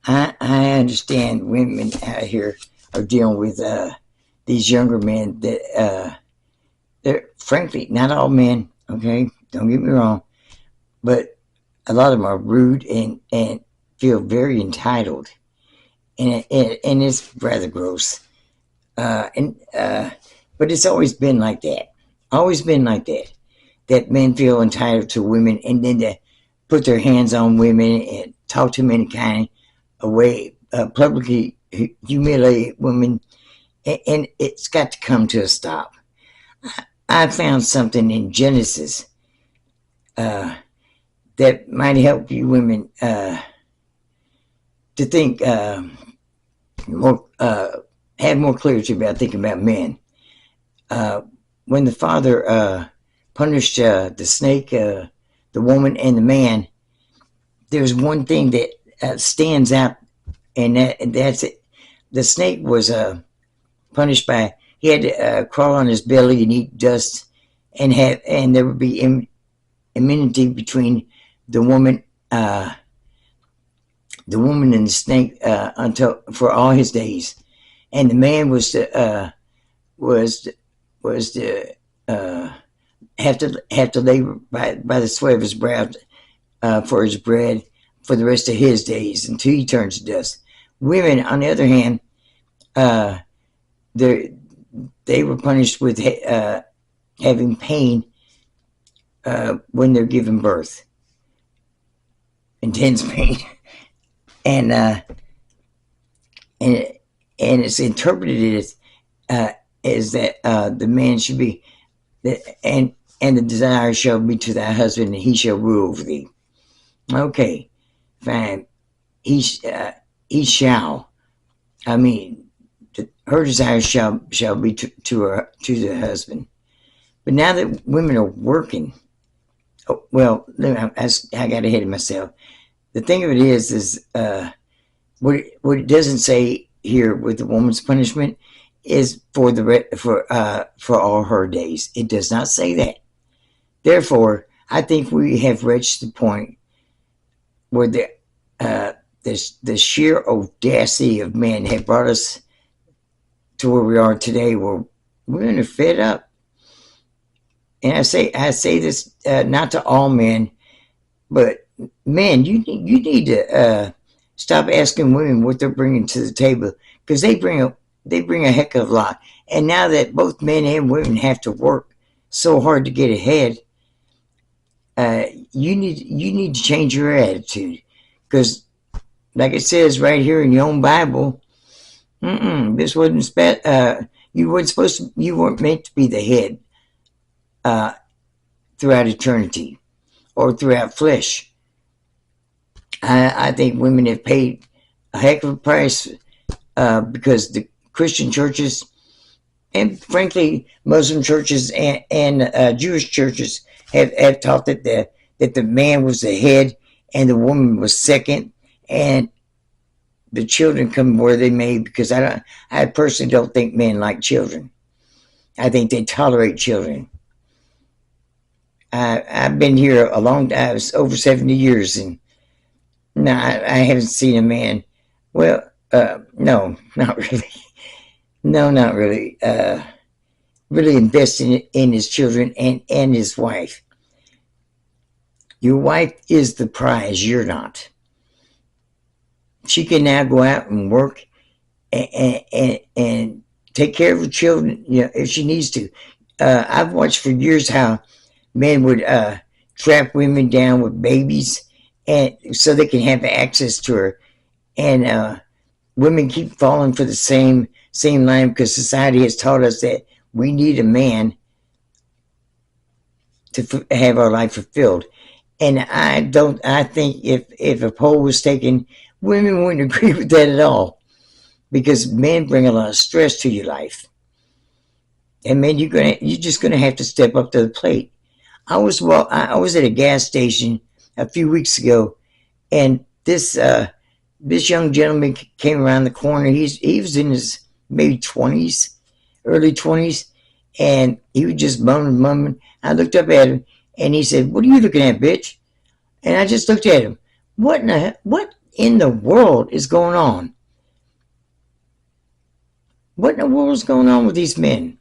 I understand women out here are dealing with these younger men that they're frankly not all men. Okay, don't get me wrong, but a lot of them are rude and feel very entitled, and it's rather gross. And But it's always been like that. Always been like that. That men feel entitled to women, and then they put their hands on women and talk to them in a kind of way, publicly humiliate women, and it's got to come to a stop. I found something in Genesis uh, that might help you women to think more, have more clarity about thinking about men. Uh, when the father punished the snake, the woman, and the man, there's one thing that stands out, and that's it. The snake was punished by he had to crawl on his belly and eat dust, and there would be immunity between the woman, uh, the woman and the snake until for all his days, and the man was was to uh, have to labor by the sweat of his brow for his bread for the rest of his days until he turns to dust. Women, on the other hand, uh, they they were punished with having pain when they're giving birth, intense pain, and and and it's interpreted as that the man should be and the desire shall be to thy husband, and he shall rule over thee. Okay, fine. He shall. I mean, her desire shall be to the husband. But now that women are working, oh, well, I got ahead of myself. The thing of it is what it doesn't say here with the woman's punishment is for all her days. It does not say that. Therefore, I think we have reached the point where the sheer audacity of men have brought us to where we are today, where women are fed up. And I say this not to all men, but men, you need to stop asking women what they're bringing to the table, because they bring a heck of a lot. And now that both men and women have to work so hard to get ahead, you need to change your attitude, because like it says right here in your own Bible, this wasn't you weren't supposed to, you weren't meant to be the head uh, throughout eternity or throughout flesh. I think women have paid a heck of a price because the Christian churches and frankly Muslim churches and Jewish churches have taught that the man was the head and the woman was second, and the children come where they may, because I personally don't think men like children. I think they tolerate children. I've been here a long time. It's over 70 years, and no, I haven't seen a man. Well, no, not really. No, not really. Really investing in his children and his wife. Your wife is the prize. You're not. She can now go out and work and take care of her children, if she needs to. I've watched for years how men would trap women down with babies, and so they can have access to her. And women keep falling for the same line, because society has taught us that we need a man to have our life fulfilled. And I think if a poll was taken, women wouldn't agree with that at all, because men bring a lot of stress to your life, and men, you're just gonna have to step up to the plate. I was at a gas station a few weeks ago, and this young gentleman came around the corner. He was in his maybe 20s, early 20s, and he was just mumbling. I looked up at him, and he said, "What are you looking at, bitch?" And I just looked at him. What in the world is going on? What in the world is going on with these men,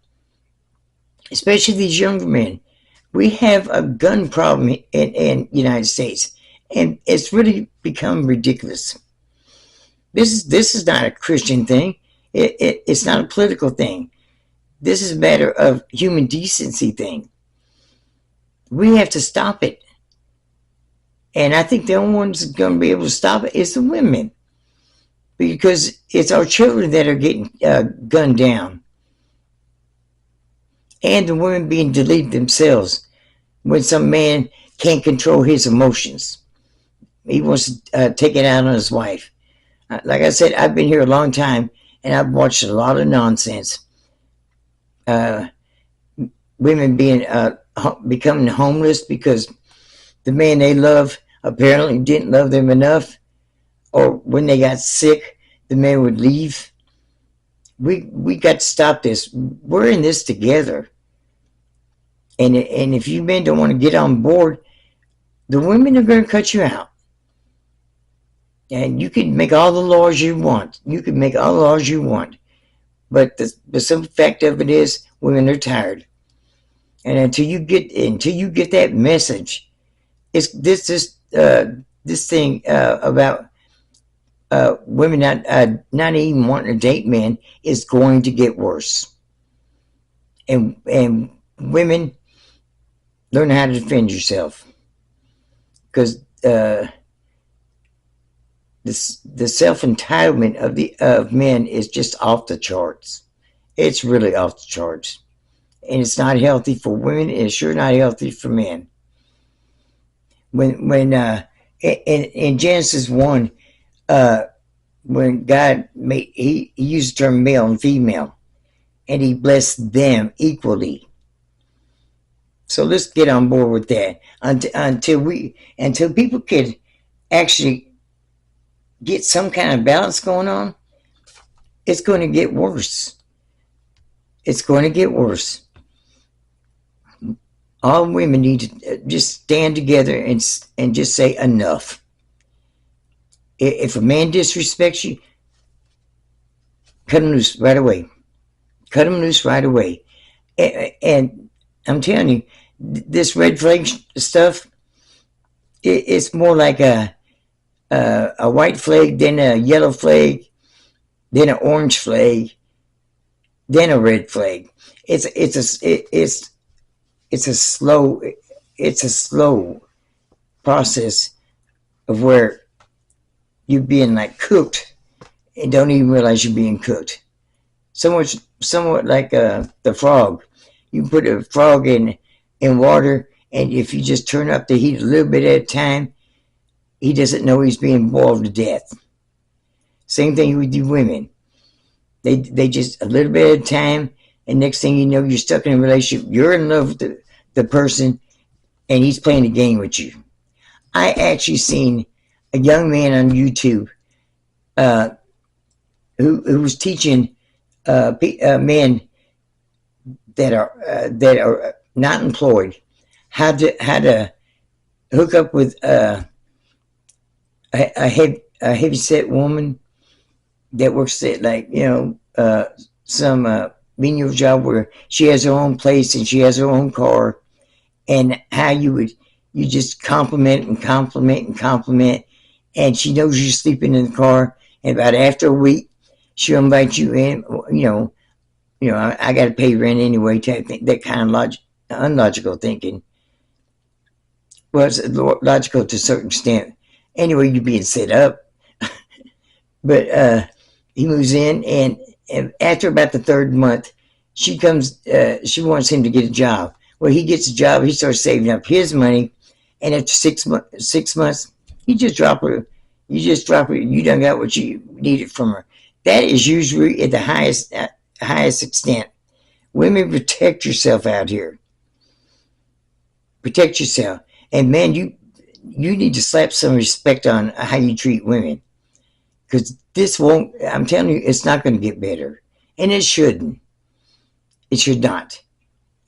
especially these younger men? We have a gun problem in the United States, and it's really become ridiculous. This is not a Christian thing. It's not a political thing. This is a matter of human decency thing. We have to stop it. And I think the only ones going to be able to stop it is the women, because it's our children that are getting gunned down, and the women being deleted themselves when some man can't control his emotions. He wants to take it out on his wife. Like I said, I've been here a long time, and I've watched a lot of nonsense. Uh, Women being becoming homeless because the man they love apparently didn't love them enough, or when they got sick, the man would leave. We got to stop this. We're in this together, and if you men don't want to get on board, the women are going to cut you out. And you can make all the laws you want. You can make all the laws you want, but the simple fact of it is, women are tired. And until you get that message, it's this thing about women not even wanting to date men is going to get worse. And women, learn how to defend yourself, because the self entitlement of men is just off the charts. It's really off the charts, and it's not healthy for women. It's sure not healthy for men. When in Genesis 1, uh, when God made, he used the term male and female, and he blessed them equally. So let's get on board with that until people can actually get some kind of balance going on. It's going to get worse. It's going to get worse. All women need to just stand together and just say enough. If a man disrespects you, cut him loose right away. Cut him loose right away. And I'm telling you, this red flag stuff, it's more like a white flag, then a yellow flag, then an orange flag, then a red flag. It's a slow process of where you're being like cooked and don't even realize you're being cooked. Somewhat like the frog. You put a frog in water, and if you just turn up the heat a little bit at a time, he doesn't know he's being boiled to death. Same thing with you women. They just a little bit at a time, and next thing you know, you're stuck in a relationship. You're in love with the person, and he's playing a game with you. I actually seen a young man on YouTube uh, who was teaching men that are not employed how to hook up with a heavy set woman that works at, like, some menial job where she has her own place and she has her own car, and how you just compliment and compliment and compliment, and she knows you're sleeping in the car, and about after a week she'll invite you in. I got to pay rent anyway type thing. That kind of unlogical thinking. Well, it's logical to a certain extent. Anyway, you're being set up. But he moves in, and after about the third month, she comes. She wants him to get a job. Well, he gets a job. He starts saving up his money, and after 6 months, you just drop her. You done got what you needed from her. That is usually at the highest extent. Women, protect yourself out here. Protect yourself, and man, you need to slap some respect on how you treat women, because this won't. I'm telling you, it's not going to get better, and it shouldn't. It should not.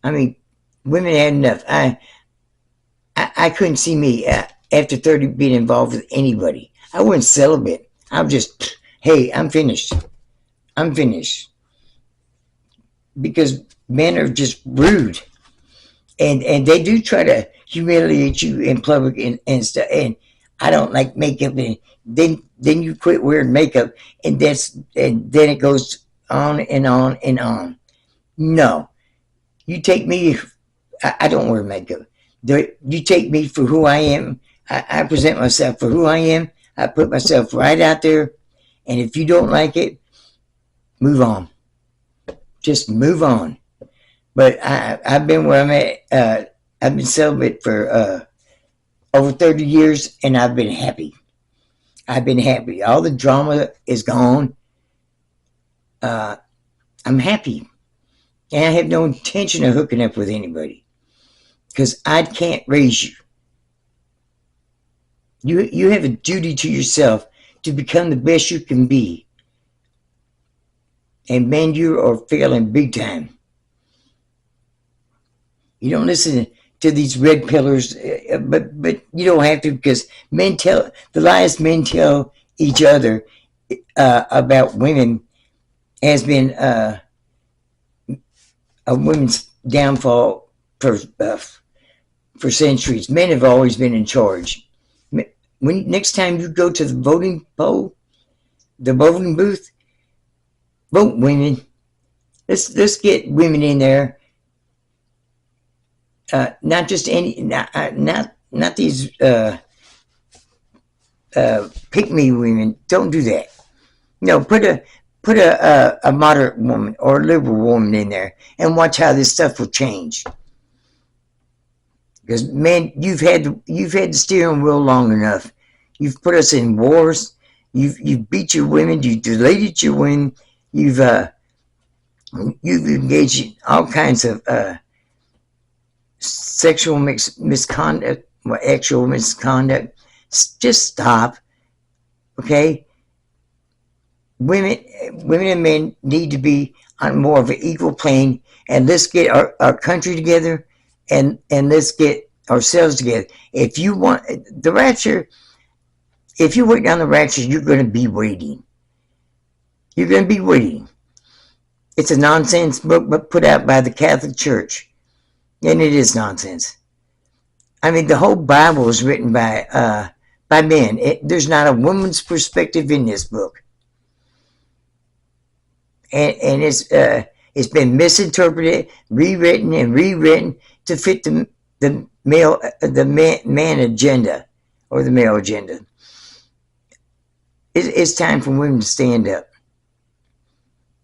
I mean, women had enough. I couldn't see me after 30 being involved with anybody. I wasn't celibate. I'm just, hey, I'm finished. I'm finished. Because men are just rude. And they do try to humiliate you in public and stuff. And I don't like makeup. And then you quit wearing makeup, and then it goes on and on and on. No, you take me. I don't wear makeup. You take me for who I am. I present myself for who I am. I put myself right out there. And if you don't like it, move on. Just move on. But I've been where I'm at. I've been celibate for over 30 years, and I've been happy. I've been happy. All the drama is gone. Uh, I'm happy. And I have no intention of hooking up with anybody because I can't raise you. You have a duty to yourself to become the best you can be. And man, you are failing big time. You don't listen to these red pillars, but you don't have to because men tell the lies men tell each other about women has been a women's downfall for centuries. Men have always been in charge. When next time you go to the voting poll, the voting booth, vote women. Let's get women in there. Not just any, not these pick me women. Don't do that. No, put a moderate woman or a liberal woman in there and watch how this stuff will change. Because man, you've had the steering wheel long enough. You've put us in wars. You've beat your women. You've deleted your women. You've engaged in all kinds of sexual misconduct, actual misconduct. Just stop, okay? Women and men need to be on more of an equal plane, and let's get our country together, and let's get ourselves together. If you want the rapture, if you wait down the rapture, you're going to be waiting. You're going to be waiting. It's a nonsense book put out by the Catholic Church, and it is nonsense. I mean, the whole Bible is written by men. There's not a woman's perspective in this book. And it's been misinterpreted, rewritten, and rewritten to fit the man agenda or the male agenda. It's time for women to stand up.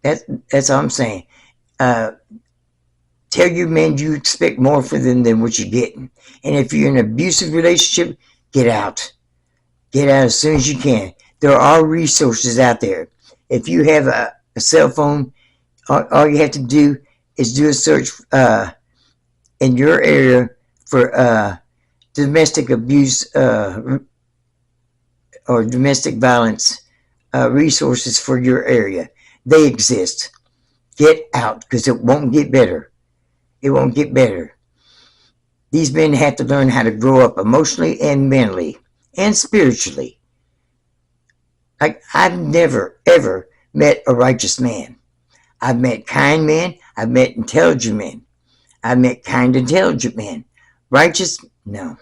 That's all I'm saying. Tell your men you expect more for them than what you're getting. And if you're in an abusive relationship, get out. Get out as soon as you can. There are resources out there. If you have a cell phone, all you have to do is do a search in your area for domestic abuse or domestic violence resources for your area. They exist. Get out because it won't get better. It won't get better. These men have to learn how to grow up emotionally and mentally and spiritually. Like I've never ever met a righteous man. I've met kind men. I've met intelligent men. I've met kind, intelligent men. Righteous? No.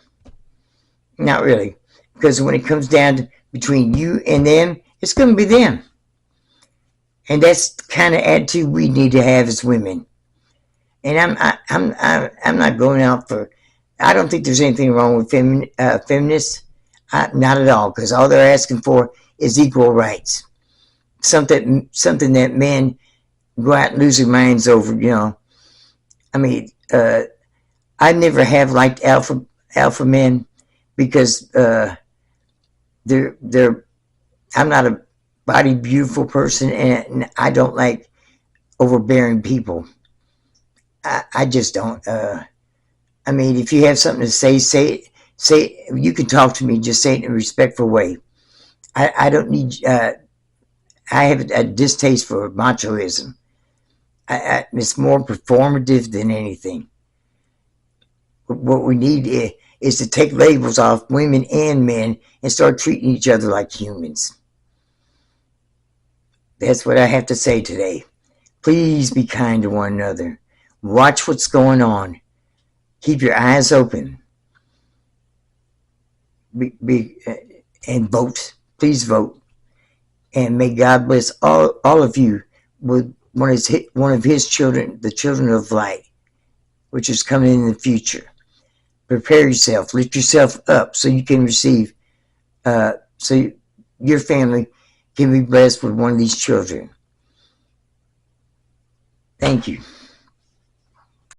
Not really. Because when it comes down to between you and them, it's going to be them. And that's the kind of attitude we need to have as women. And I'm not going out for. I don't think there's anything wrong with feminists. Not at all. Because all they're asking for is equal rights. Something that men go out and lose their minds over. You know. I mean, I never have liked alpha men because they're. I'm not a body beautiful person, and I don't like overbearing people. I just don't. I mean, if you have something to say it. Say you can talk to me. Just say it in a respectful way. I don't need. I have a distaste for machoism. It's more performative than anything. What we need is to take labels off women and men and start treating each other like humans. That's what I have to say today. Please be kind to one another. Watch what's going on. Keep your eyes open. And vote. Please vote. And may God bless all of you with one of his children, the children of light, which is coming in the future. Prepare yourself. Lift yourself up so you can receive, so your family can be blessed with one of these children. Thank you.